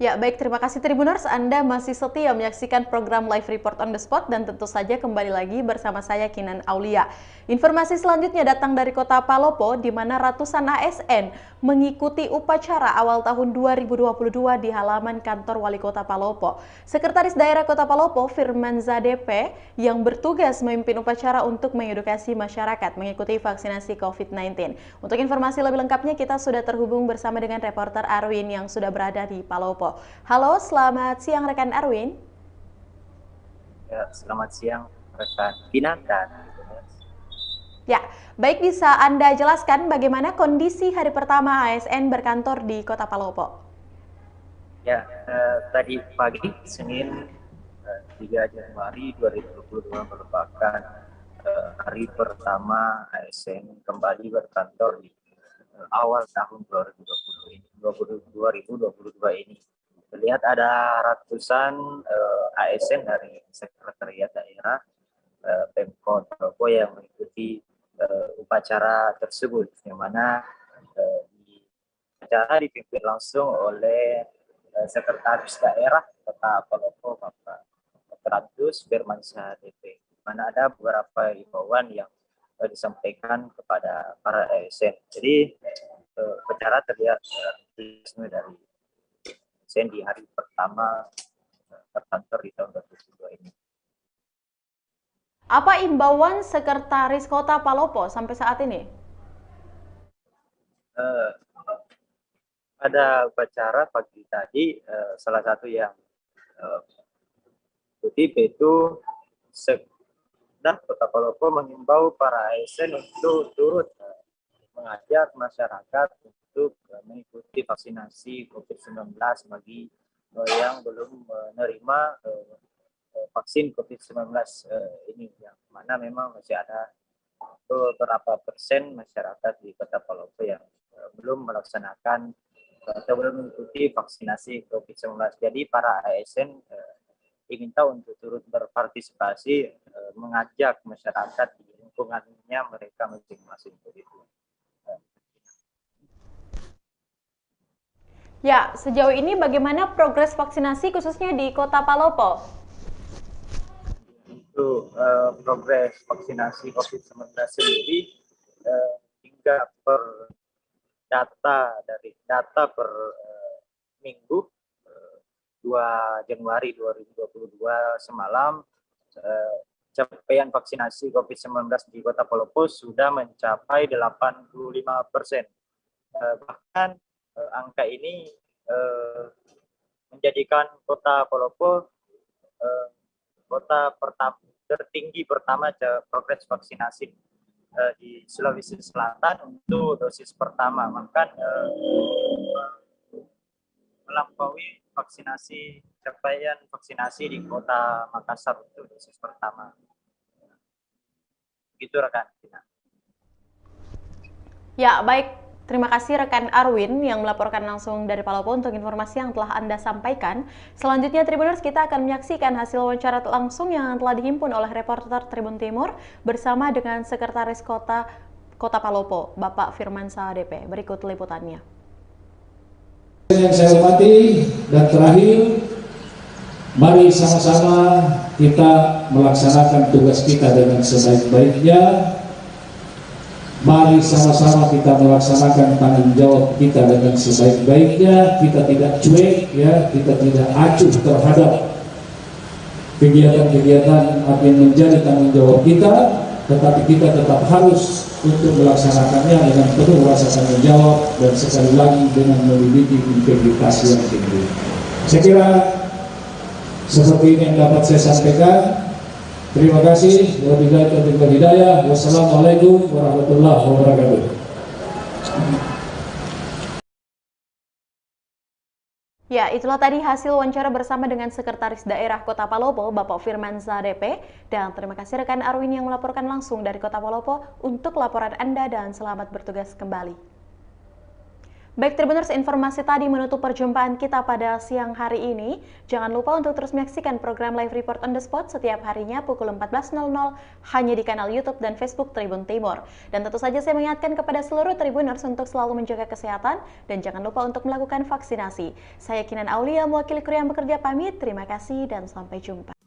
Ya, baik, terima kasih Tribuners. Anda masih setia menyaksikan program Live Report on the Spot dan tentu saja kembali lagi bersama saya Kinan Aulia. Informasi selanjutnya datang dari Kota Palopo di mana ratusan ASN mengikuti upacara awal tahun 2022 di halaman kantor Wali Kota Palopo. Sekretaris Daerah Kota Palopo, Firmanza DP, yang bertugas memimpin upacara untuk mengedukasi masyarakat mengikuti vaksinasi COVID-19. Untuk informasi lebih lengkapnya kita sudah terhubung bersama dengan reporter Arwin yang sudah berada di Palopo. Halo, selamat siang rekan Arwin. Ya, selamat siang rekan Kinan dan Ya, baik, bisa Anda jelaskan bagaimana kondisi hari pertama ASN berkantor di Kota Palopo? Ya, tadi pagi Senin 3 Januari 2022 merupakan hari pertama ASN kembali berkantor di awal tahun 2020 ini, 2022 ini. Terlihat ada ratusan ASN dari Sekretariat Daerah Pemkot Palopo yang mengikuti upacara tersebut, yang mana acara dipimpin langsung oleh Sekretaris Daerah Kota Palopo, Bapak Agus Firmansyah DP, mana ada beberapa himbauan yang disampaikan kepada para ASN. Jadi upacara terlihat dari ASN di hari pertama berkantor di tahun 2022 ini. Apa imbauan Sekretaris Kota Palopo sampai saat ini? Pada upacara pagi tadi, salah satu yang kutip itu Kota Palopo mengimbau para ASN untuk turut mengajak masyarakat untuk mengikuti vaksinasi COVID-19 bagi yang belum menerima vaksin COVID-19 ini, yang mana memang masih ada beberapa persen masyarakat di Kota Palopo yang belum melaksanakan atau belum mengikuti vaksinasi COVID-19. Jadi para ASN diminta untuk turut berpartisipasi, mengajak masyarakat di lingkungannya mereka masing-masing begitu. Ya, sejauh ini bagaimana progres vaksinasi khususnya di Kota Palopo? Untuk progres vaksinasi COVID-19 sendiri, hingga per data per minggu 2 Januari 2022 semalam, capaian vaksinasi COVID-19 di Kota Palopo sudah mencapai 85%. Bahkan angka ini menjadikan Kota Palopo kota tertinggi pertama progres vaksinasi di Sulawesi Selatan untuk dosis pertama, bahkan melampaui capaian vaksinasi di Kota Makassar untuk dosis pertama. Gitu rekan. Ya, baik. Terima kasih rekan Arwin yang melaporkan langsung dari Palopo untuk informasi yang telah Anda sampaikan. Selanjutnya Tribuners, kita akan menyaksikan hasil wawancara langsung yang telah dihimpun oleh reporter Tribun Timur bersama dengan Sekretaris Kota Palopo, Bapak Firmansyah DP. Berikut liputannya. Yang saya hormati dan terakhir, mari sama-sama kita melaksanakan tugas kita dengan sebaik-baiknya. Mari sama-sama kita melaksanakan tanggung jawab kita dengan sebaik-baiknya. Kita tidak cuek, ya, kita tidak acuh terhadap kegiatan-kegiatan yang menjadi tanggung jawab kita, tetapi kita tetap harus untuk melaksanakannya dengan penuh rasa tanggung jawab dan sekali lagi dengan memiliki integritas yang tinggi. Saya kira seperti ini yang dapat saya sampaikan. Terima kasih. Wassalamualaikum warahmatullahi wabarakatuh. Ya, itulah tadi hasil wawancara bersama dengan Sekretaris Daerah Kota Palopo, Bapak Firmansyah DP. Dan terima kasih rekan Arwin yang melaporkan langsung dari Kota Palopo untuk laporan Anda dan selamat bertugas kembali. Baik Tribuners, informasi tadi menutup perjumpaan kita pada siang hari ini. Jangan lupa untuk terus menyaksikan program Live Report on the Spot setiap harinya pukul 14.00 hanya di kanal YouTube dan Facebook Tribun Timur. Dan tentu saja saya mengingatkan kepada seluruh Tribuners untuk selalu menjaga kesehatan dan jangan lupa untuk melakukan vaksinasi. Saya Kinan Aulia, mewakili kru yang bekerja pamit. Terima kasih dan sampai jumpa.